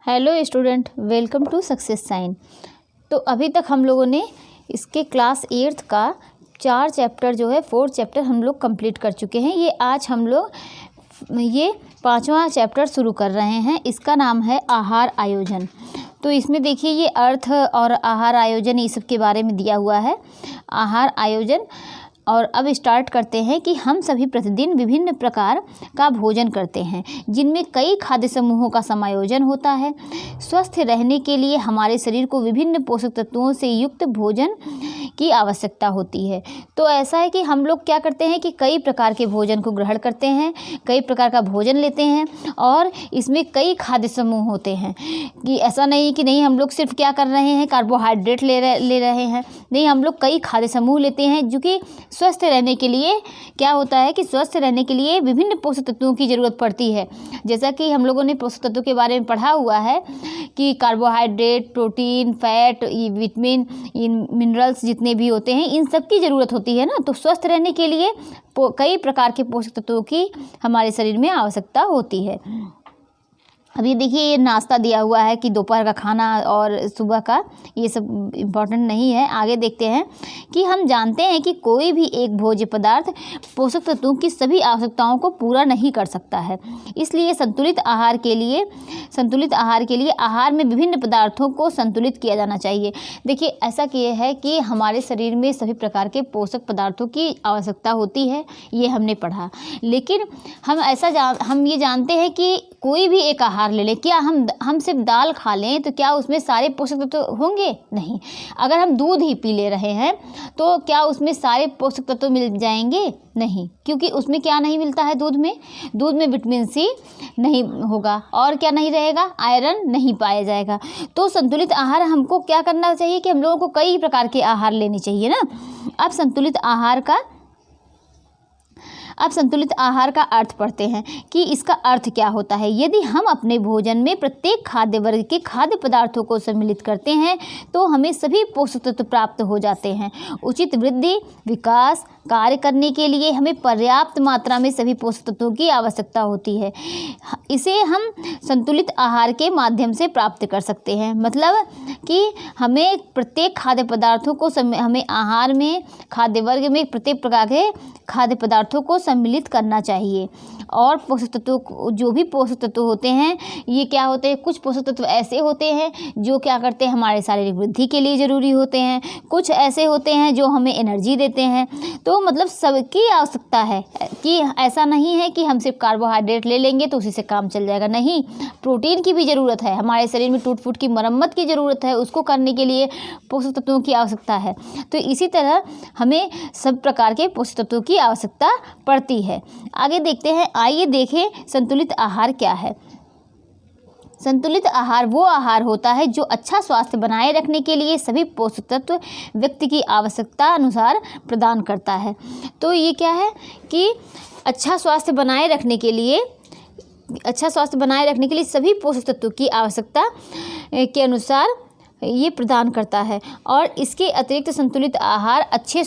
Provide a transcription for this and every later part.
Hello student, welcome to success sign. तो अभी तक हम लोगों ने इसके क्लास 8th का 4 चैप्टर जो है 4 चैप्टर हम लोग कंप्लीट कर चुके हैं। ये आज हम लोग ये 5वां चैप्टर शुरू कर रहे हैं। इसका नाम है आहार आयोजन। तो इसमें देखिए ये अर्थ और आहार आयोजन ये सब के बारे में दिया हुआ है। आहार आयोजन। और अब स्टार्ट करते हैं कि हम सभी प्रतिदिन विभिन्न प्रकार का भोजन करते हैं जिनमें कई खाद्य समूहों का समायोजन होता है। स्वस्थ रहने के लिए हमारे शरीर को विभिन्न पोषक तत्वों से युक्त भोजन की आवश्यकता होती है। तो ऐसा है कि हम लोग क्या करते हैं कि कई प्रकार के भोजन को ग्रहण करते हैं, कई प्रकार का भोजन लेते हैं और इसमें कई खाद्य समूह होते हैं। कि ऐसा नहीं कि नहीं हम लोग सिर्फ क्या कर रहे हैं कार्बोहाइड्रेट ले रहे हैं, नहीं, हम लोग कई खाद्य समूह लेते हैं जो कि स्वस्थ रहने के लिए क्या होता है कि स्वस्थ रहने के लिए विभिन्न पोषक तत्वों की ज़रूरत पड़ती है। जैसा कि हम लोगों ने पोषक तत्वों के बारे में पढ़ा हुआ है कि carbohydrate, protein, fat, vitamin, minerals जितने भी होते हैं इन सब की ज़रूरत होती है ना। तो स्वस्थ रहने के लिए कई प्रकार के पोषक तत्वों की हमारे शरीर में आवश्यकता होती है। अभी देखिए ये नाश्ता दिया हुआ है कि दोपहर का खाना और सुबह का, ये सब इम्पोर्टेंट नहीं है। आगे देखते हैं कि हम जानते हैं कि कोई भी एक भोज्य पदार्थ पोषक तत्वों की सभी आवश्यकताओं को पूरा नहीं कर सकता है। इसलिए संतुलित आहार के लिए आहार में विभिन्न पदार्थों को संतुलित किया जाना चाहिए। देखिए ऐसा किए है कि हमारे शरीर में सभी प्रकार के पोषक पदार्थों की आवश्यकता होती है, ये हमने पढ़ा। लेकिन हम ये जानते हैं कि कोई भी एक आहार ले लें, क्या हम सिर्फ दाल खा लें तो क्या उसमें सारे पोषक तत्व होंगे? नहीं। अगर हम दूध ही पी ले रहे हैं तो क्या उसमें सारे पोषक तत्व मिल जाएंगे? नहीं, क्योंकि उसमें क्या नहीं मिलता है दूध में विटामिन सी नहीं होगा और क्या नहीं रहेगा, आयरन नहीं पाया जाएगा। तो संतुलित आहार हमको क्या करना चाहिए कि हम लोगों को कई प्रकार के आहार लेने चाहिए ना। अब संतुलित आहार का अर्थ पढ़ते हैं कि इसका अर्थ क्या होता है। यदि हम अपने भोजन में प्रत्येक खाद्य वर्ग के खाद्य पदार्थों को सम्मिलित करते हैं तो हमें सभी पोषक तत्व प्राप्त हो जाते हैं। उचित वृद्धि विकास कार्य करने के लिए हमें पर्याप्त मात्रा में सभी पोषक तत्वों की आवश्यकता होती है। इसे हम संतुलित आहार के माध्यम से प्राप्त कर सकते हैं। मतलब कि हमें प्रत्येक खाद्य पदार्थों को हमें आहार में खाद्य वर्ग में प्रत्येक प्रकार के खाद्य पदार्थों को सम्मिलित करना चाहिए। और पोषक तत्व, जो भी पोषक तत्व होते हैं ये क्या होते हैं, कुछ पोषक तत्व ऐसे होते हैं जो क्या करते हैं हमारे शारीरिक वृद्धि के लिए ज़रूरी होते हैं, कुछ ऐसे होते हैं जो हमें एनर्जी देते हैं। तो मतलब सबकी आवश्यकता है कि ऐसा नहीं है कि हम सिर्फ कार्बोहाइड्रेट ले लेंगे तो उसी से काम चल जाएगा। नहीं, प्रोटीन की भी ज़रूरत है, हमारे शरीर में टूट फूट की मरम्मत की ज़रूरत है, उसको करने के लिए पोषक तत्वों की आवश्यकता है। तो इसी तरह हमें सब प्रकार के पोषक तत्वों की आवश्यकता पड़ती है। आगे देखते हैं, आइए देखें संतुलित आहार क्या है। संतुलित आहार वो आहार होता है जो अच्छा स्वास्थ्य बनाए रखने के लिए सभी पोषक तत्व व्यक्ति की आवश्यकता अनुसार प्रदान करता है। तो ये क्या है कि अच्छा स्वास्थ्य बनाए रखने के लिए सभी पोषक तत्वों की आवश्यकता के अनुसार ये प्रदान करता है। और इसके अतिरिक्त संतुलित आहार अच्छे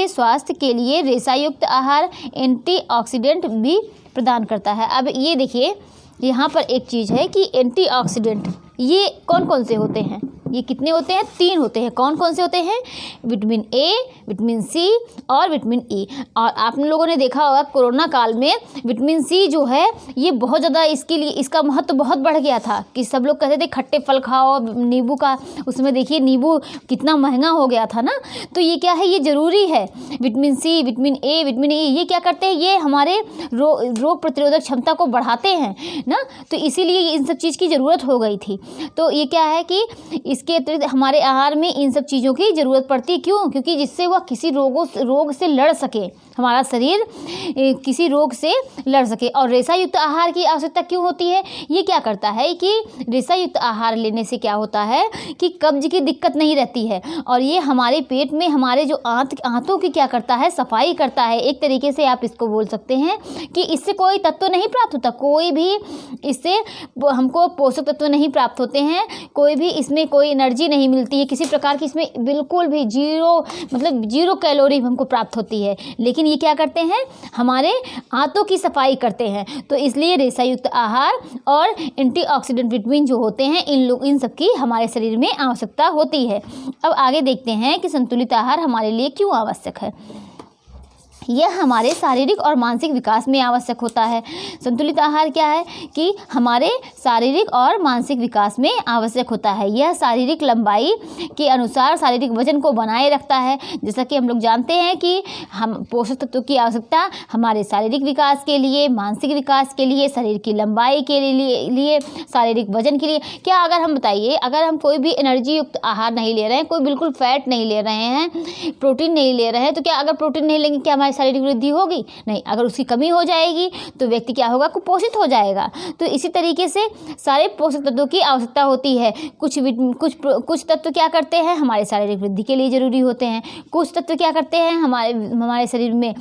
स्वास्थ्य के लिए रेशायुक्त आहार एंटीऑक्सीडेंट भी प्रदान करता है। अब ये देखिए यहाँ पर एक चीज़ है कि एंटीऑक्सीडेंट ये कौन कौन से होते हैं, ये कितने होते हैं? 3 होते हैं। कौन कौन से होते हैं? विटामिन ए, विटामिन सी और विटामिन ई। और आप लोगों ने देखा होगा कोरोना काल में विटामिन सी जो है ये बहुत ज़्यादा इसका महत्व बहुत बढ़ गया था कि सब लोग कहते थे खट्टे फल खाओ, नींबू का, उसमें देखिए नींबू कितना महंगा हो गया था ना। तो ये क्या है, ये ज़रूरी है। Vitamin C, vitamin A, vitamin E ये क्या करते हैं, ये हमारे रोग प्रतिरोधक क्षमता को बढ़ाते हैं ना। तो इसीलिए इन सब चीज़ की ज़रूरत हो गई थी। तो ये क्या है कि इसके अतिरिक्त हमारे आहार में इन सब चीज़ों की ज़रूरत पड़ती। क्यों? क्योंकि जिससे वह किसी रोग से लड़ सके, हमारा शरीर किसी रोग से लड़ सके। और रेशायुक्त आहार की आवश्यकता क्यों होती है? ये क्या करता है कि रेशायुक्त आहार लेने से क्या होता है कि कब्ज की दिक्कत नहीं रहती है और ये हमारे पेट में हमारे जो आंतों की क्या करता है, सफाई करता है। एक तरीके से आप इसको बोल सकते हैं कि इससे कोई तत्व नहीं प्राप्त होता, कोई भी इससे हमको पोषक तत्व नहीं प्राप्त होते हैं, कोई भी इसमें कोई कोई एनर्जी नहीं मिलती है किसी प्रकार की, इसमें बिल्कुल भी जीरो कैलोरी हमको प्राप्त होती है। लेकिन ये क्या करते हैं, हमारे आंतों की सफाई करते हैं। तो इसलिए रेशा युक्त आहार और एंटीऑक्सीडेंट विटामिन जो होते हैं इन सब की हमारे शरीर में आवश्यकता होती है। अब आगे देखते हैं कि संतुलित आहार हमारे लिए क्यों आवश्यक है। यह हमारे शारीरिक और मानसिक विकास में आवश्यक होता है। संतुलित आहार क्या है कि हमारे शारीरिक और मानसिक विकास में आवश्यक होता है। यह शारीरिक लंबाई के अनुसार शारीरिक वजन को बनाए रखता है। जैसा कि हम लोग जानते हैं कि हम पोषक तत्वों की आवश्यकता हमारे शारीरिक विकास के लिए, मानसिक विकास के लिए, शरीर की लंबाई के लिए शारीरिक वजन के लिए। क्या अगर हम बताइए, अगर हम कोई भी एनर्जी युक्त आहार नहीं ले रहे हैं, कोई बिल्कुल फैट नहीं ले रहे हैं, प्रोटीन नहीं ले रहे हैं, तो क्या अगर प्रोटीन नहीं लेंगे क्या हमारी शारीरिक वृद्धि होगी? नहीं। अगर उसकी कमी हो जाएगी तो व्यक्ति क्या होगा, कुपोषित हो जाएगा। तो इसी तरीके से सारे पोषक तत्वों की आवश्यकता होती है। कुछ तत्व क्या करते हैं, हमारे शारीरिक वृद्धि के लिए जरूरी होते हैं। कुछ तत्व क्या करते हैं, हमारे शरीर में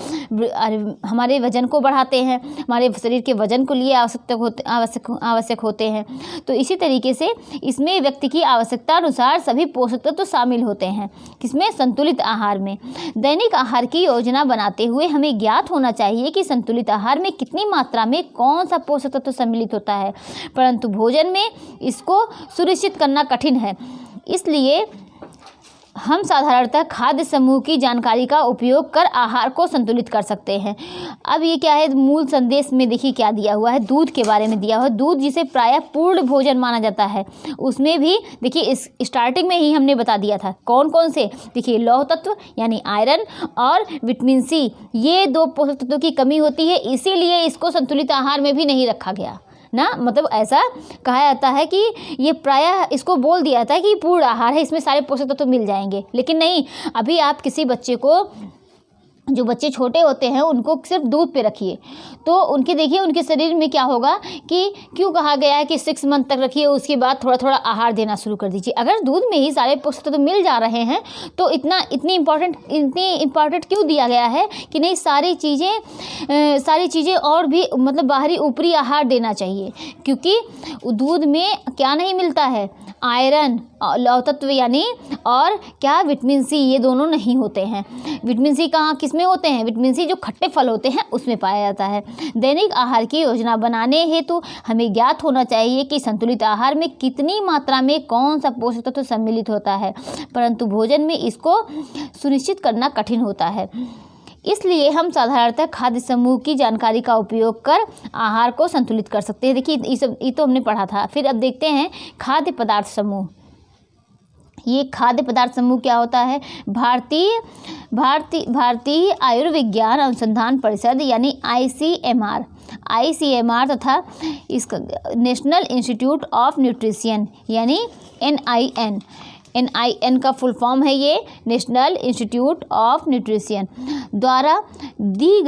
हमारे वजन को बढ़ाते हैं, हमारे शरीर के वजन को लिए आवश्यक होते हैं। तो इसी तरीके से इसमें व्यक्ति की आवश्यकता अनुसार सभी पोषक तत्व शामिल होते हैं। किसमें? संतुलित आहार में। दैनिक आहार की योजना बनाते हुए हमें ज्ञात होना चाहिए कि संतुलित आहार में कितनी मात्रा में कौन सा पोषक तत्व सम्मिलित होता है, परंतु भोजन में इसको सुनिश्चित करना कठिन है। इसलिए हम साधारणतः खाद्य समूह की जानकारी का उपयोग कर आहार को संतुलित कर सकते हैं। अब ये क्या है, मूल संदेश में देखिए क्या दिया हुआ है, दूध के बारे में दिया हुआ है। दूध जिसे प्रायः पूर्ण भोजन माना जाता है, उसमें भी देखिए इस स्टार्टिंग में ही हमने बता दिया था कौन कौन से, देखिए लौह तत्व यानी आयरन और विटामिन सी, ये 2 पोषक तत्वों की कमी होती है, इसीलिए इसको संतुलित आहार में भी नहीं रखा गया ना। मतलब ऐसा कहा जाता है कि ये प्रायः इसको बोल दिया जाता है कि पूर्ण आहार है, इसमें सारे पोषक तत्व मिल जाएंगे। लेकिन नहीं, अभी आप किसी बच्चे को, जो बच्चे छोटे होते हैं उनको सिर्फ दूध पे रखिए तो उनके देखिए उनके शरीर में क्या होगा कि क्यों कहा गया है कि 6 मंथ तक रखिए, उसके बाद थोड़ा थोड़ा आहार देना शुरू कर दीजिए। अगर दूध में ही सारे पोषक तत्व मिल जा रहे हैं तो इतनी इम्पॉर्टेंट क्यों दिया गया है कि नहीं, सारी चीज़ें और भी मतलब बाहरी ऊपरी आहार देना चाहिए। क्योंकि दूध में क्या नहीं मिलता है, आयरन, लौह तत्व यानी और क्या, विटामिन सी, ये दोनों नहीं होते हैं। विटामिन सी कहाँ किसमें होते हैं? विटामिन सी जो खट्टे फल होते हैं उसमें पाया जाता है। दैनिक आहार की योजना बनाने हेतु हमें ज्ञात होना चाहिए कि संतुलित आहार में कितनी मात्रा में कौन सा पोषक तत्व सम्मिलित होता है, परंतु भोजन में इसको सुनिश्चित करना कठिन होता है। इसलिए हम साधारणतः खाद्य समूह की जानकारी का उपयोग कर आहार को संतुलित कर सकते हैं। देखिए ये तो हमने पढ़ा था। फिर अब देखते हैं खाद्य पदार्थ समूह। ये खाद्य पदार्थ समूह क्या होता है? भारतीय आयुर्विज्ञान अनुसंधान परिषद यानी ICMR तथा इसका नेशनल इंस्टीट्यूट ऑफ न्यूट्रिशन यानी NIN का फुल फॉर्म है ये, नेशनल इंस्टीट्यूट ऑफ न्यूट्रिशन द्वारा दी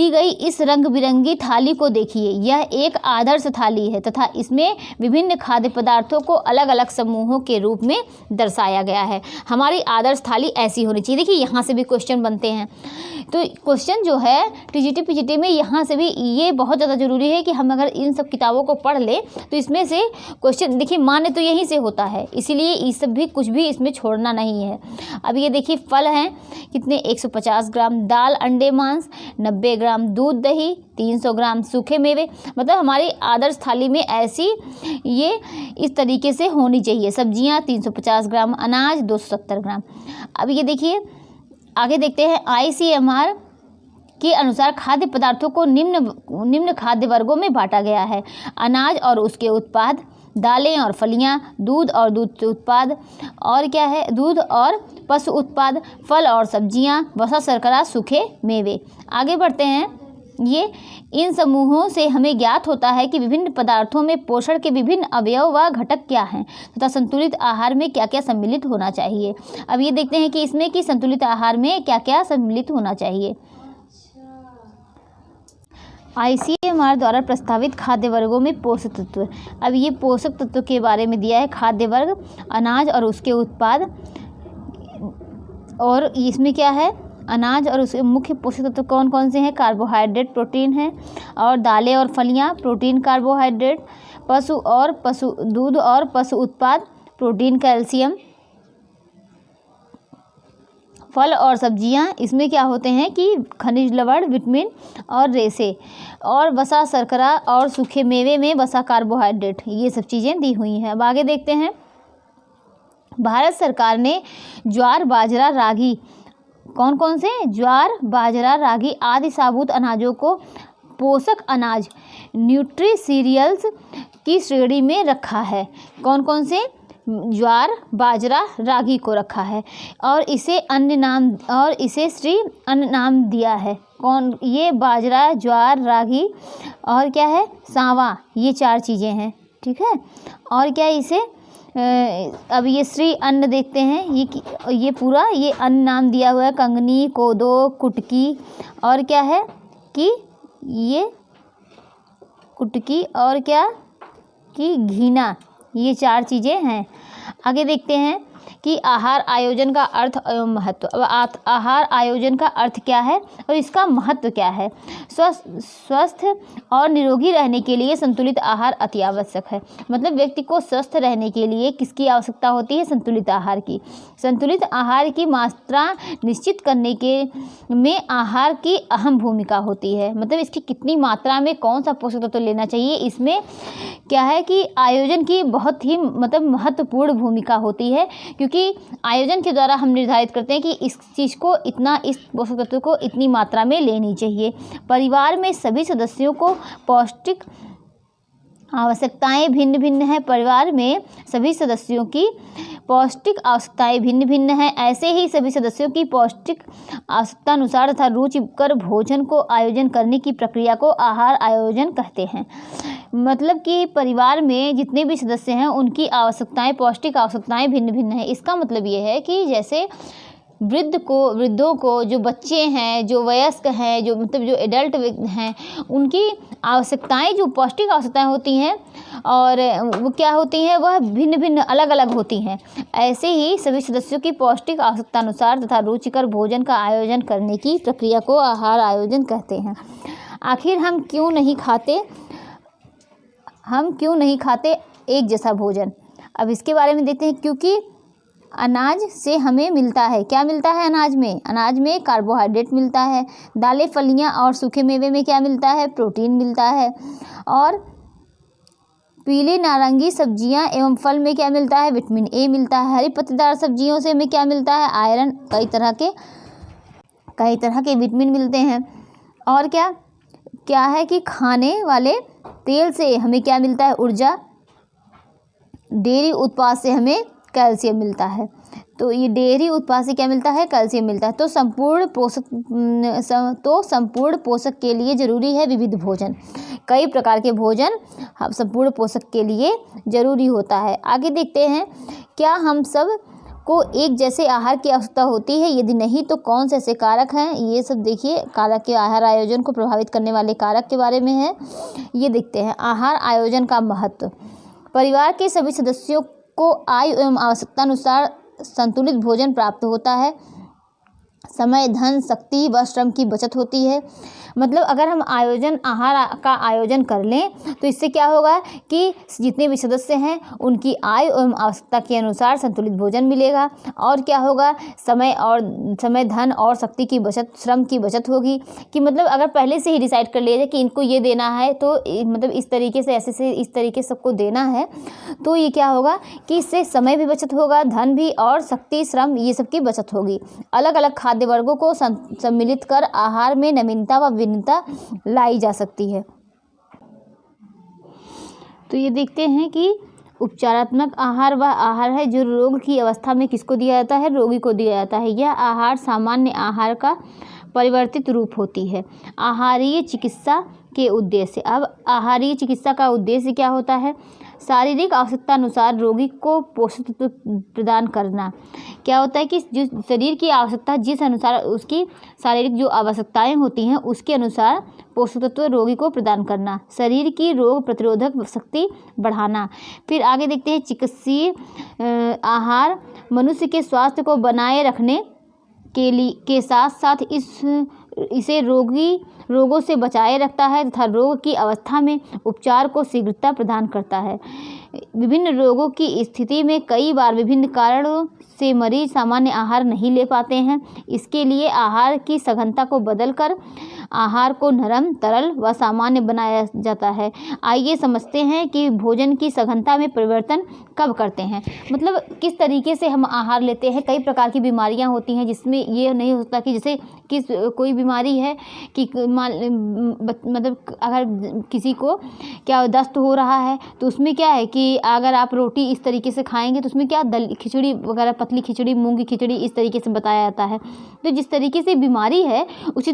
गई इस रंग बिरंगी थाली को देखिए। यह एक आदर्श थाली है तथा इसमें विभिन्न खाद्य पदार्थों को अलग अलग समूहों के रूप में दर्शाया गया है। हमारी आदर्श थाली ऐसी होनी चाहिए। देखिए यहाँ से भी क्वेश्चन बनते हैं, तो क्वेश्चन जो है TGT PGT में यहाँ से भी ये बहुत ज़्यादा ज़रूरी है कि हम अगर इन सब किताबों को पढ़ लें तो इसमें से क्वेश्चन देखिए मान्य तो यहीं से होता है, इसीलिए ये सब भी कुछ भी इसमें छोड़ना नहीं है। अब ये देखिए फल हैं कितने, 150 ग्राम दाल, अंडे, मांस, 90 ग्राम दूध, दही, 300 ग्राम सूखे मेवे। मतलब हमारी आदर्श थाली में ऐसी ये इस तरीके से होनी चाहिए। सब्जियां 350 ग्राम, अनाज 270 ग्राम। अब ये देखिए आगे देखते हैं, ICMR के अनुसार खाद्य पदार्थों को निम्न खाद्य वर्गों में बांटा गया है। अनाज और उसके उत्पाद, दालें और फलियां, दूध और दूध के उत्पाद, और क्या है, दूध और पशु उत्पाद, फल और सब्जियां, वसा, शर्करा, सूखे मेवे। आगे बढ़ते हैं। ये इन समूहों से हमें ज्ञात होता है कि विभिन्न पदार्थों में पोषण के विभिन्न अवयव व घटक क्या हैं तथा संतुलित आहार में क्या क्या सम्मिलित होना चाहिए। अब ये देखते हैं कि इसमें कि संतुलित आहार में क्या क्या सम्मिलित होना चाहिए। ICMR द्वारा प्रस्तावित खाद्य वर्गों में पोषक तत्व। अब ये पोषक तत्व के बारे में दिया है। खाद्य वर्ग, अनाज और उसके उत्पाद, और इसमें क्या है, अनाज और उसके मुख्य पोषक तत्व कौन कौन से हैं? कार्बोहाइड्रेट, प्रोटीन है, और दालें और फलियां, प्रोटीन, कार्बोहाइड्रेट, दूध और पशु उत्पाद, प्रोटीन, कैल्शियम। फल और सब्जियां, इसमें क्या होते हैं कि खनिज लवण, विटामिन और रेशे, और वसा, शर्करा, और सूखे मेवे में वसा, कार्बोहाइड्रेट, ये सब चीज़ें दी हुई हैं। अब आगे देखते हैं। भारत सरकार ने ज्वार, बाजरा, रागी, कौन कौन से, ज्वार, बाजरा, रागी आदि साबुत अनाजों को पोषक अनाज, न्यूट्री सीरियल्स की श्रेणी में रखा है। कौन कौन से, ज्वार, बाजरा, रागी को रखा है, और इसे श्री अन्न नाम दिया है। कौन, ये बाजरा, ज्वार, रागी और क्या है, सांवा, ये 4 चीज़ें हैं, ठीक है। और क्या इसे अब ये श्री अन्न देखते हैं, ये पूरा ये अन्न नाम दिया हुआ है। कंगनी, कोदो, कुटकी, और क्या है कि ये कुटकी, और क्या कि घीना, ये 4 चीज़ें हैं। आगे देखते हैं कि आहार आयोजन का अर्थ एवं महत्व। अब आहार आयोजन का अर्थ क्या है और इसका महत्व क्या है। स्वस्थ और निरोगी रहने के लिए संतुलित आहार अति आवश्यक है। मतलब व्यक्ति को स्वस्थ रहने के लिए किसकी आवश्यकता होती है, संतुलित आहार की। संतुलित आहार की मात्रा निश्चित करने के में आहार की अहम भूमिका होती है। मतलब इसकी कितनी मात्रा में कौन सा पोषक तत्व लेना चाहिए, इसमें क्या है कि आयोजन की बहुत ही मतलब महत्वपूर्ण भूमिका होती है, क्योंकि आयोजन के द्वारा हम निर्धारित करते हैं कि इस चीज़ को इतना, इस पोषक तत्व को इतनी मात्रा में लेनी चाहिए। परिवार में सभी सदस्यों को पौष्टिक आवश्यकताएं भिन्न भिन्न हैं। परिवार में सभी सदस्यों की पौष्टिक आवश्यकताएं भिन्न भिन्न हैं। ऐसे ही सभी सदस्यों की पौष्टिक आवश्यकता अनुसार तथा रुचिकर भोजन को आयोजन करने की प्रक्रिया को आहार आयोजन कहते हैं। मतलब कि परिवार में जितने भी सदस्य हैं उनकी आवश्यकताएं, पौष्टिक आवश्यकताएं भिन्न भिन्न हैं। इसका मतलब ये है कि जैसे वृद्धों को, जो बच्चे हैं, जो वयस्क हैं, जो मतलब जो एडल्ट हैं, उनकी आवश्यकताएं, जो पौष्टिक आवश्यकताएं होती हैं और वो क्या होती हैं, वह भिन्न भिन्न अलग अलग होती हैं। ऐसे ही सभी सदस्यों की पौष्टिक आवश्यकता अनुसार तथा रुचिकर भोजन का आयोजन करने की प्रक्रिया को आहार आयोजन कहते हैं। आखिर हम क्यों नहीं खाते एक जैसा भोजन। अब इसके बारे में देखते हैं। क्योंकि अनाज से हमें मिलता है, क्या मिलता है अनाज में कार्बोहाइड्रेट मिलता है। दालें, फलियां और सूखे मेवे में क्या मिलता है, प्रोटीन मिलता है। और पीली नारंगी सब्जियां एवं फल में क्या मिलता है, विटामिन ए मिलता है। हरी पत्तेदार सब्जियों से हमें क्या मिलता है, आयरन, कई तरह के विटामिन मिलते हैं। और क्या है कि खाने वाले तेल से हमें क्या मिलता है, ऊर्जा। डेयरी उत्पाद से हमें कैल्शियम मिलता है। तो ये डेयरी उत्पाद से क्या मिलता है, कैल्शियम मिलता है। तो संपूर्ण पोषक के लिए जरूरी है विविध भोजन। कई प्रकार के भोजन संपूर्ण पोषक के लिए जरूरी होता है। आगे देखते हैं, क्या हम सब को एक जैसे आहार की आवश्यकता होती है, यदि नहीं तो कौन से ऐसे कारक हैं। ये सब देखिए, कारक के आहार आयोजन को प्रभावित करने वाले कारक के बारे में है, ये देखते हैं। आहार आयोजन का महत्व। परिवार के सभी सदस्यों को आयु एवं आवश्यकता अनुसार संतुलित भोजन प्राप्त होता है। समय, धन, शक्ति व श्रम की बचत होती है। मतलब अगर हम आहार का आयोजन कर लें तो इससे क्या होगा कि जितने भी सदस्य हैं उनकी आय एवं आवश्यकता के अनुसार संतुलित भोजन मिलेगा। और क्या होगा, समय, धन और शक्ति की बचत, श्रम की बचत होगी। कि मतलब अगर पहले से ही डिसाइड कर लिया जाए कि इनको ये देना है, तो मतलब इस तरीके से, ऐसे से इस तरीके से सबको देना है, तो ये क्या होगा कि इससे समय भी बचत होगा, धन भी, और शक्ति, श्रम, ये सब की बचत होगी। अलग अलग खाद्य वर्गों को सम्मिलित कर आहार में नवीनता व विभिन्नता लाई जा सकती है। तो ये देखते हैं कि उपचारात्मक आहार वह आहार है जो रोग की अवस्था में किसको दिया जाता है, रोगी को दिया जाता है। यह आहार सामान्य आहार का परिवर्तित रूप होती है। आहारीय चिकित्सा के उद्देश्य। अब आहारीय चिकित्सा का उद्देश्य क्या होता है, शारीरिक आवश्यकता अनुसार रोगी को पोषक तत्व प्रदान करना। क्या होता है कि जिस शरीर की आवश्यकता, जिस अनुसार उसकी शारीरिक जो आवश्यकताएं होती हैं उसके अनुसार पोषक तत्व रोगी को प्रदान करना। शरीर की रोग प्रतिरोधक शक्ति बढ़ाना। फिर आगे देखते हैं, चिकित्सीय आहार मनुष्य के स्वास्थ्य को बनाए रखने के साथ साथ इसे रोगों से बचाए रखता है तथा रोग की अवस्था में उपचार को शीघ्रता प्रदान करता है। विभिन्न रोगों की स्थिति में कई बार विभिन्न कारणों से मरीज सामान्य आहार नहीं ले पाते हैं। इसके लिए आहार की सघनता को बदलकर आहार को नरम, तरल व सामान्य बनाया जाता है। आइए समझते हैं कि भोजन की सघनता में परिवर्तन कब करते हैं, मतलब किस तरीके से हम आहार लेते हैं। कई प्रकार की बीमारियां होती हैं जिसमें ये नहीं होता कि जैसे कोई बीमारी है कि मतलब अगर किसी को क्या दस्त हो रहा है तो उसमें क्या है कि अगर आप रोटी इस तरीके से खाएंगे तो उसमें क्या खिचड़ी वगैरह, पतली खिचड़ी, मूंग की खिचड़ी, इस तरीके से बताया जाता है। तो जिस तरीके से बीमारी है उसी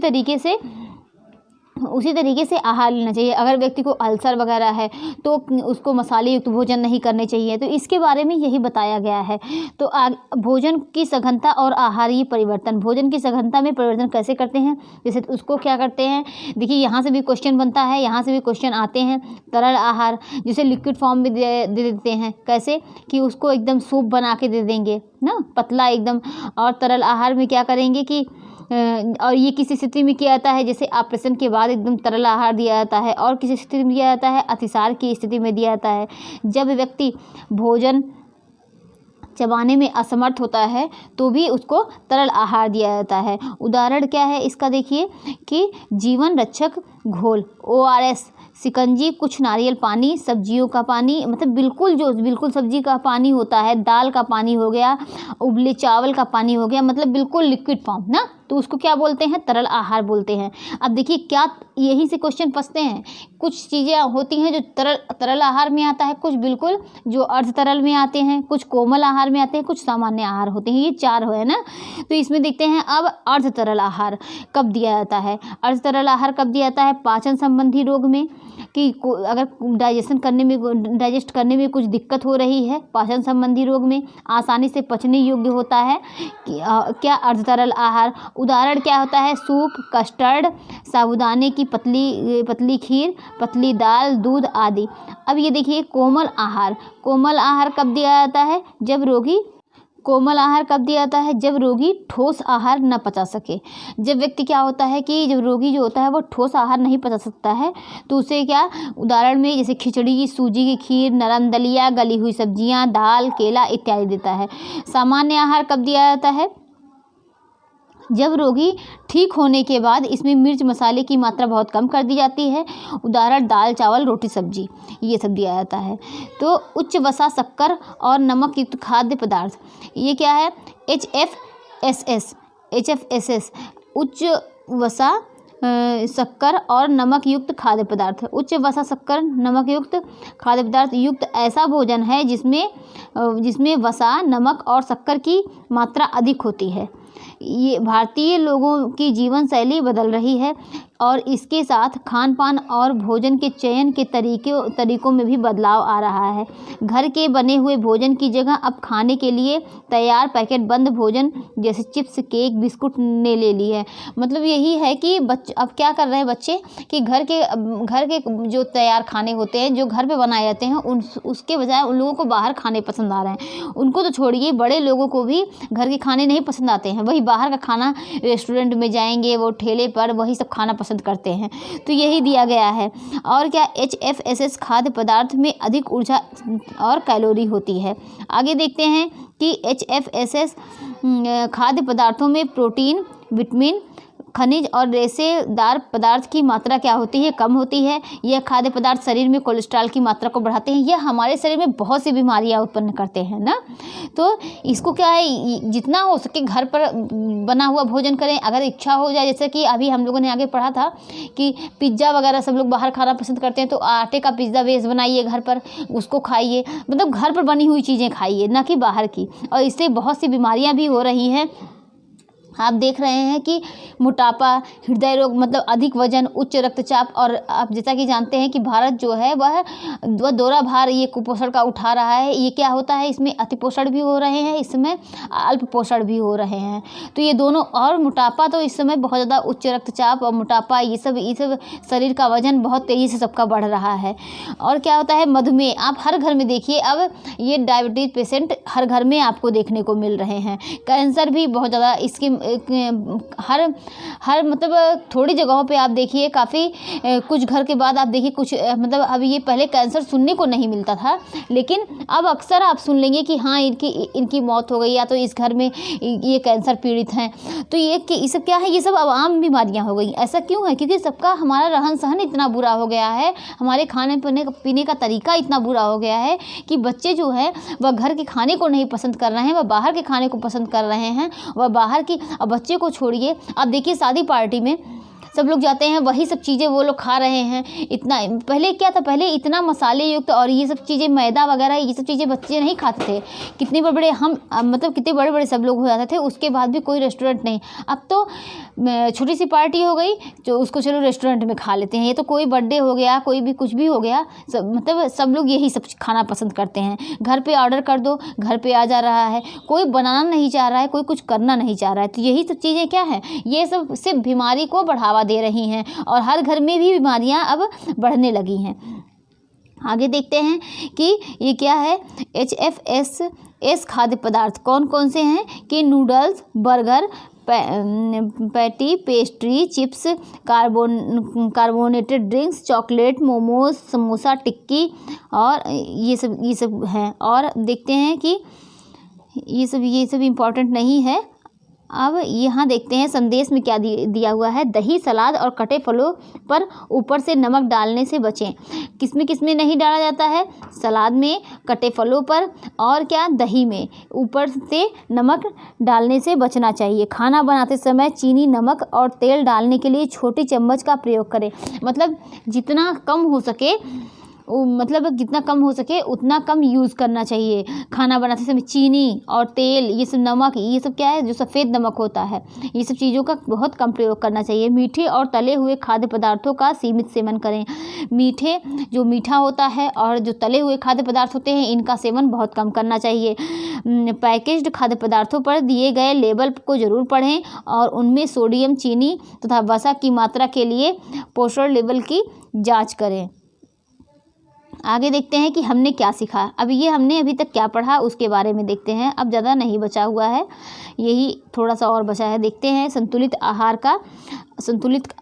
तरीके से आहार लेना चाहिए। अगर व्यक्ति को अल्सर वगैरह है तो उसको मसाले युक्त भोजन नहीं करने चाहिए। तो इसके बारे में यही बताया गया है। तो भोजन की सघनता और आहारीय परिवर्तन, भोजन की सघनता में परिवर्तन कैसे करते हैं, जैसे उसको क्या करते हैं, देखिए यहाँ से भी क्वेश्चन बनता है, यहाँ से भी क्वेश्चन आते हैं। तरल आहार जिसे लिक्विड फॉर्म में दे देते हैं, कैसे कि उसको एकदम सूप बना के दे देंगे ना, पतला एकदम। और तरल आहार में क्या करेंगे कि और ये किसी स्थिति में किया जाता है, जैसे ऑपरेशन के बाद एकदम तरल आहार दिया जाता है, और किसी स्थिति में दिया जाता है अतिसार की स्थिति में दिया जाता है। जब व्यक्ति भोजन चबाने में असमर्थ होता है तो भी उसको तरल आहार दिया जाता है। उदाहरण क्या है इसका, देखिए कि जीवन रक्षक घोल, ORS, शिकंजी, कुछ नारियल पानी, सब्जियों का पानी, मतलब बिल्कुल सब्जी का पानी होता है, दाल का पानी हो गया, उबले चावल का पानी हो गया, मतलब बिल्कुल लिक्विड फॉर्म ना, तो उसको क्या बोलते हैं, तरल आहार बोलते हैं। अब देखिए क्या यहीं से क्वेश्चन फंसते हैं। कुछ चीज़ें होती हैं जो तरल आहार में आता है, कुछ बिल्कुल जो अर्ध तरल में आते हैं, कुछ कोमल आहार में आते हैं, कुछ सामान्य आहार होते हैं। ये 4 है ना। तो इसमें देखते हैं अब अर्ध तरल आहार कब दिया जाता है। अर्ध तरल आहार कब दिया जाता है, पाचन संबंधी रोग में, कि अगर डाइजेस्ट करने में कुछ दिक्कत हो रही है, पाचन संबंधी रोग में, आसानी से पचने योग्य होता है क्या अर्ध तरल आहार। उदाहरण क्या होता है, सूप, कस्टर्ड, साबूदाने की पतली खीर, पतली दाल, दूध आदि। अब ये देखिए कोमल आहार कब दिया जाता है, जब रोगी ठोस आहार न पचा सके। जब व्यक्ति क्या होता है कि जब रोगी जो होता है वो ठोस आहार नहीं पचा सकता है तो उसे क्या, उदाहरण में जैसे खिचड़ी, सूजी की खीर, नरम दलिया, गली हुई सब्जियां, दाल, केला इत्यादि देता है। सामान्य आहार कब दिया जाता है, जब रोगी ठीक होने के बाद इसमें मिर्च मसाले की मात्रा बहुत कम कर दी जाती है। उदाहरण दाल, चावल, रोटी, सब्जी, ये सब दिया जाता है। तो उच्च वसा, शक्कर और नमक युक्त खाद्य पदार्थ, ये क्या है, HFSS, उच्च वसा, शक्कर और नमक युक्त खाद्य पदार्थ। उच्च वसा, शक्कर, नमक युक्त खाद्य पदार्थ युक्त ऐसा भोजन है जिसमें वसा, नमक और शक्कर की मात्रा अधिक होती है। ये भारतीय लोगों की जीवन शैली बदल रही है और इसके साथ खान पान और भोजन के चयन के तरीकों में भी बदलाव आ रहा है। घर के बने हुए भोजन की जगह अब खाने के लिए तैयार पैकेट बंद भोजन जैसे चिप्स, केक, बिस्कुट ने ले ली है। मतलब यही है कि अब क्या कर रहे हैं बच्चे कि घर के जो तैयार खाने होते हैं जो घर पे बनाए जाते हैं उसके बजाय उन लोगों को बाहर खाने पसंद आ रहे हैं। उनको तो छोड़िए, बड़े लोगों को भी घर के खाने नहीं पसंद आते हैं, वही बाहर का खाना, रेस्टोरेंट में जाएंगे, वो ठेले पर वही सब खाना पसंद करते हैं। तो यही दिया गया है। और क्या, HFSS खाद्य पदार्थ में अधिक ऊर्जा और कैलोरी होती है। आगे देखते हैं कि HFSS खाद्य पदार्थों में प्रोटीन, विटामिन, खनिज और रेशेदार पदार्थ की मात्रा क्या होती है, कम होती है। यह खाद्य पदार्थ शरीर में कोलेस्ट्रॉल की मात्रा को बढ़ाते हैं। यह हमारे शरीर में बहुत सी बीमारियां उत्पन्न करते हैं ना। तो इसको क्या है, जितना हो सके घर पर बना हुआ भोजन करें। अगर इच्छा हो जाए, जैसे कि अभी हम लोगों ने आगे पढ़ा था कि पिज्ज़ा वगैरह सब लोग बाहर खाना पसंद करते हैं, तो आटे का पिज़्ज़ा बेस बनाइए घर पर, उसको खाइए। मतलब घर पर बनी हुई चीज़ें खाइए, ना कि बाहर की। और इससे बहुत सी बीमारियाँ भी हो रही हैं। आप देख रहे हैं कि मोटापा, हृदय रोग, मतलब अधिक वजन, उच्च रक्तचाप, और आप जैसा कि जानते हैं कि भारत जो है वह दोहरा भार ये कुपोषण का उठा रहा है। ये क्या होता है, इसमें अतिपोषण भी हो रहे हैं, इस समय अल्प पोषण भी हो रहे हैं। तो ये दोनों, और मोटापा तो इस समय बहुत ज़्यादा, उच्च रक्तचाप और मोटापा, ये सब शरीर का वजन बहुत तेज़ी से सबका बढ़ रहा है। और क्या होता है, मधुमेह। आप हर घर में देखिए, अब ये डायबिटीज़ पेशेंट हर घर में आपको देखने को मिल रहे हैं। कैंसर भी बहुत ज़्यादा हर मतलब थोड़ी जगहों पे आप देखिए काफ़ी कुछ घर के बाद आप देखिए कुछ मतलब अब ये पहले कैंसर सुनने को नहीं मिलता था, लेकिन अब अक्सर आप सुन लेंगे कि हाँ इनकी मौत हो गई या तो इस घर में ये कैंसर पीड़ित हैं। तो ये सब क्या है, ये सब अब आम बीमारियां हो गई। ऐसा क्यों है? क्योंकि सबका हमारा रहन सहन इतना बुरा हो गया है, हमारे खाने पीने का तरीका इतना बुरा हो गया है कि बच्चे जो है वह घर के खाने को नहीं पसंद कर रहे हैं, वह बाहर के खाने को पसंद कर रहे हैं। वह बाहर की, अब बच्चे को छोड़िए, अब देखिए शादी पार्टी में सब लोग जाते हैं, वही सब चीज़ें वो लोग खा रहे हैं। इतना पहले क्या था, पहले इतना मसाले युक्त और ये सब चीज़ें, मैदा वगैरह ये सब चीज़ें बच्चे नहीं खाते थे। कितने बड़े हम मतलब कितने बड़े बड़े सब लोग हो जाते थे, उसके बाद भी कोई रेस्टोरेंट नहीं। अब तो छोटी सी पार्टी हो गई जो उसको चलो रेस्टोरेंट में खा लेते हैं। ये तो कोई बर्थडे हो गया, कोई भी कुछ भी हो गया, मतलब सब लोग यही सब खाना पसंद करते हैं। घर पे ऑर्डर कर दो, घर पे आ जा रहा है, कोई बनाना नहीं चाह रहा है, कोई कुछ करना नहीं चाह रहा है। तो यही सब चीज़ें क्या है, ये सब सिर्फ बीमारी को बढ़ावा दे रही हैं और हर घर में भी बीमारियां अब बढ़ने लगी हैं। आगे देखते हैं कि ये क्या है, HFSS खाद्य पदार्थ कौन कौन से हैं कि noodles, burger, patty, pastry, chips, carbonated drinks, chocolate, momos, samosa, tikki और ये सब हैं। और देखते हैं कि ये सब इम्पॉर्टेंट नहीं है। अब यहाँ देखते हैं संदेश में क्या दिया हुआ है। दही, सलाद और कटे फलों पर ऊपर से नमक डालने से बचें। किसमें नहीं डाला जाता है? सलाद में, कटे फलों पर और क्या, दही में ऊपर से नमक डालने से बचना चाहिए। खाना बनाते समय चीनी, नमक और तेल डालने के लिए छोटी चम्मच का प्रयोग करें। मतलब जितना कम हो सके, मतलब जितना कम हो सके उतना कम यूज़ करना चाहिए। खाना बनाते समय चीनी और तेल, ये सब नमक, ये सब क्या है, जो सफ़ेद नमक होता है, ये सब चीज़ों का बहुत कम प्रयोग करना चाहिए। मीठे और तले हुए खाद्य पदार्थों का सीमित सेवन करें। जो मीठा होता है और जो तले हुए खाद्य पदार्थ होते हैं, इनका सेवन बहुत कम करना चाहिए। पैकेज्ड खाद्य पदार्थों पर दिए गए लेबल को ज़रूर पढ़ें और उनमें सोडियम, चीनी तथा वसा की मात्रा के लिए पोषण लेवल की जाँच करें। आगे देखते हैं कि हमने क्या सीखा। हमने अभी तक क्या पढ़ा उसके बारे में देखते हैं। अब ज़्यादा नहीं बचा हुआ है, यही थोड़ा सा और बचा है। देखते हैं संतुलित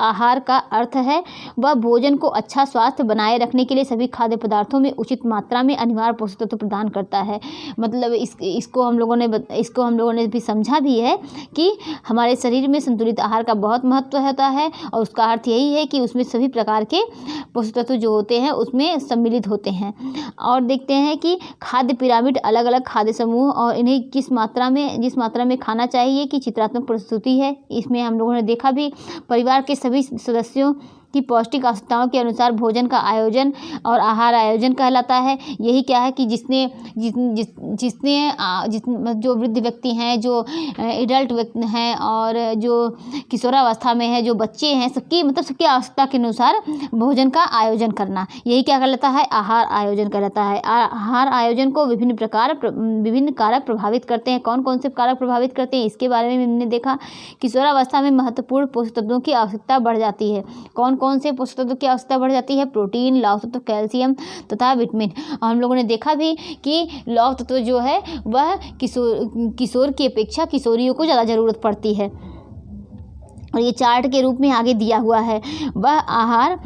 आहार का अर्थ है वह भोजन को अच्छा स्वास्थ्य बनाए रखने के लिए सभी खाद्य पदार्थों में उचित मात्रा में अनिवार्य पोषक तत्व प्रदान करता है। मतलब इसको हम लोगों ने भी समझा भी है कि हमारे शरीर में संतुलित आहार का बहुत महत्व होता है और उसका अर्थ यही है कि उसमें सभी प्रकार के पोषक तत्व जो होते हैं उसमें सम्मिलित होते हैं। और देखते हैं कि खाद्य पिरामिड, अलग अलग खाद्य समूह और इन्हें जिस मात्रा में खाना चाहिए की चित्रात्मक प्रस्तुति है। इसमें हम लोगों ने देखा भी परिवार के सभी सदस्यों की पौष्टिक आवश्यकताओं के अनुसार भोजन का आयोजन और आहार आयोजन कहलाता है। यही क्या है कि जिसने जो वृद्ध व्यक्ति हैं, जो एडल्ट व्यक्ति हैं और जो किशोरावस्था में है, जो बच्चे हैं, सबकी आवश्यकता के अनुसार भोजन का आयोजन करना, यही क्या कहलाता है, आहार आयोजन कहलाता है। आहार आयोजन को विभिन्न कारक प्रभावित करते हैं। कौन कौन से कारक प्रभावित करते हैं इसके बारे में हमने देखा। किशोरावस्था में महत्वपूर्ण पोषक तत्वों की आवश्यकता बढ़ जाती है। कौन से पोषक तत्व की आवश्यकता बढ़ जाती है? प्रोटीन, लौह तत्व, कैल्शियम तथा विटामिन। और हम लोगों ने देखा भी कि लौह तत्व जो है वह किशोर की अपेक्षा किशोरियों को ज़्यादा ज़रूरत पड़ती है। और ये चार्ट के रूप में आगे दिया हुआ है। वह आहार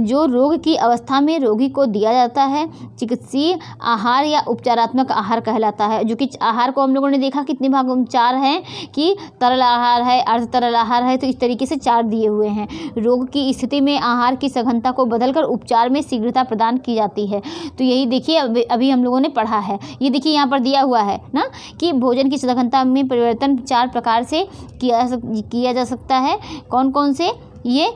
जो रोग की अवस्था में रोगी को दिया जाता है चिकित्सीय आहार या उपचारात्मक आहार कहलाता है। जो कि आहार को हम लोगों ने देखा कितने भागों 4 हैं कि तरल आहार है, अर्ध तरल आहार है, तो इस तरीके से 4 दिए हुए हैं। रोग की स्थिति में आहार की सघनता को बदलकर उपचार में शीघ्रता प्रदान की जाती है। तो यही देखिए अभी हम लोगों ने पढ़ा है। ये देखिए यहाँ पर दिया हुआ है ना कि भोजन की सघनता में परिवर्तन 4 प्रकार से किया जा सकता है। कौन कौन से? ये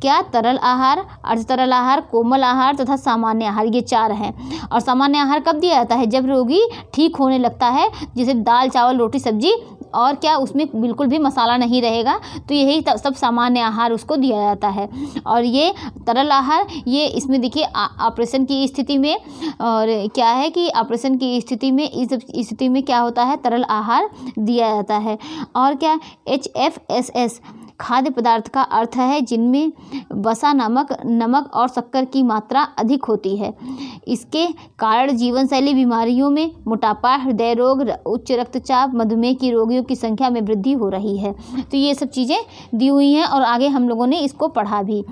क्या, तरल आहार, अर्ध तरल आहार, कोमल आहार तथा सामान्य आहार, ये 4 हैं। और सामान्य आहार कब दिया जाता है? जब रोगी ठीक होने लगता है, जैसे दाल, चावल, रोटी, सब्जी और क्या उसमें बिल्कुल भी मसाला नहीं रहेगा, तो यही सब सामान्य आहार उसको दिया जाता है। और ये तरल आहार, ये इसमें देखिए ऑपरेशन की स्थिति में, और क्या है कि ऑपरेशन की स्थिति में, इस स्थिति में क्या होता है, तरल आहार दिया जाता है। और क्या, HFSS खाद्य पदार्थ का अर्थ है जिनमें वसा, नमक और शक्कर की मात्रा अधिक होती है। इसके कारण जीवन शैली बीमारियों में मोटापा, हृदय रोग, उच्च रक्तचाप, मधुमेह की रोगियों की संख्या में वृद्धि हो रही है। तो ये सब चीज़ें दी हुई हैं और आगे हम लोगों ने इसको पढ़ा भी।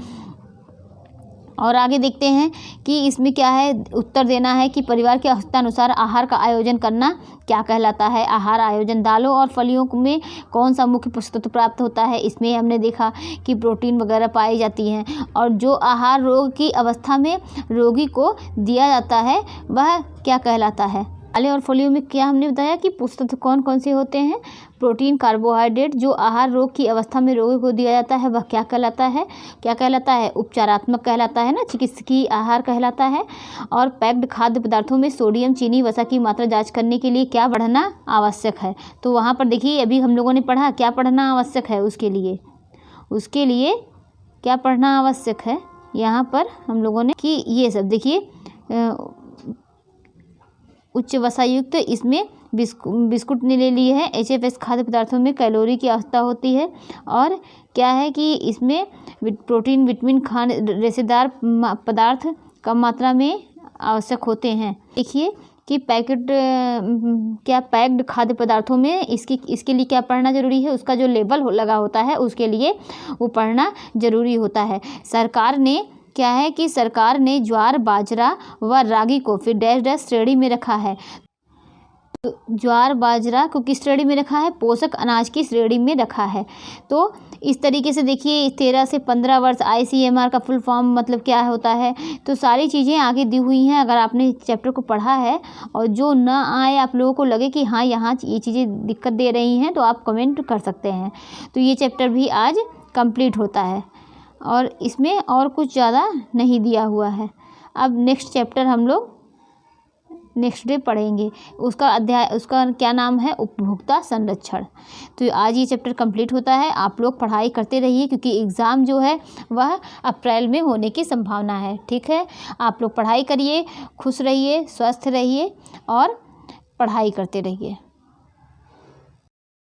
और आगे देखते हैं कि इसमें क्या है, उत्तर देना है कि परिवार की आवश्यकतानुसार आहार का आयोजन करना क्या कहलाता है। आहार आयोजन, दालों और फलियों में कौन सा मुख्य पोषक तत्व प्राप्त होता है। इसमें हमने देखा कि प्रोटीन वगैरह पाई जाती हैं। और जो आहार रोग की अवस्था में रोगी को दिया जाता है वह क्या कहलाता है। दालें और फलियों में क्या हमने बताया कि पोषक तत्व कौन कौन से होते हैं। Protein, carbohydrate. जो आहार रोग की अवस्था में रोगी को दिया जाता है वह क्या कहलाता है, क्या कहलाता है, उपचारात्मक कहलाता है ना, चिकित्सकीय आहार कहलाता है। और पैक्ड खाद्य पदार्थों में सोडियम, चीनी, वसा की मात्रा जांच करने के लिए क्या बढ़ना आवश्यक है। तो वहाँ पर देखिए अभी हम लोगों ने पढ़ा क्या पढ़ना आवश्यक है। उसके लिए क्या पढ़ना आवश्यक है यहाँ पर हम लोगों ने कि ये सब देखिए, उच्च वसायुक्त इसमें बिस्कुट ने ले लिए है। HFS खाद्य पदार्थों में कैलोरी की आवश्यकता होती है। और क्या है कि इसमें प्रोटीन, विटामिन, खाद्य रेशेदार पदार्थ कम मात्रा में आवश्यक होते हैं। देखिए कि पैक्ड खाद्य पदार्थों में इसके लिए क्या पढ़ना ज़रूरी है, उसका जो लेबल लगा होता है उसके लिए वो पढ़ना ज़रूरी होता है। सरकार ने ज्वार, बाजरा व रागी को फिर डैश डैश श्रेणी में रखा है। तो ज्वार, बाजरा को किस श्रेणी में रखा है, पोषक अनाज की श्रेणी में रखा है। तो इस तरीके से देखिए 13 से 15 वर्ष ICMR का फुल फॉर्म मतलब क्या होता है। तो सारी चीज़ें आगे दी हुई हैं। अगर आपने चैप्टर को पढ़ा है और जो ना आए, आप लोगों को लगे कि हाँ यहाँ ये चीज़ें दिक्कत दे रही हैं, तो आप कमेंट कर सकते हैं। तो ये चैप्टर भी आज कंप्लीट होता है और इसमें और कुछ ज़्यादा नहीं दिया हुआ है। अब नेक्स्ट चैप्टर हम लोग नेक्स्ट डे पढ़ेंगे। उसका क्या नाम है, उपभोक्ता संरक्षण। तो आज ये चैप्टर कंप्लीट होता है। आप लोग पढ़ाई करते रहिए क्योंकि एग्ज़ाम जो है वह अप्रैल में होने की संभावना है। ठीक है, आप लोग पढ़ाई करिए, खुश रहिए, स्वस्थ रहिए और पढ़ाई करते रहिए।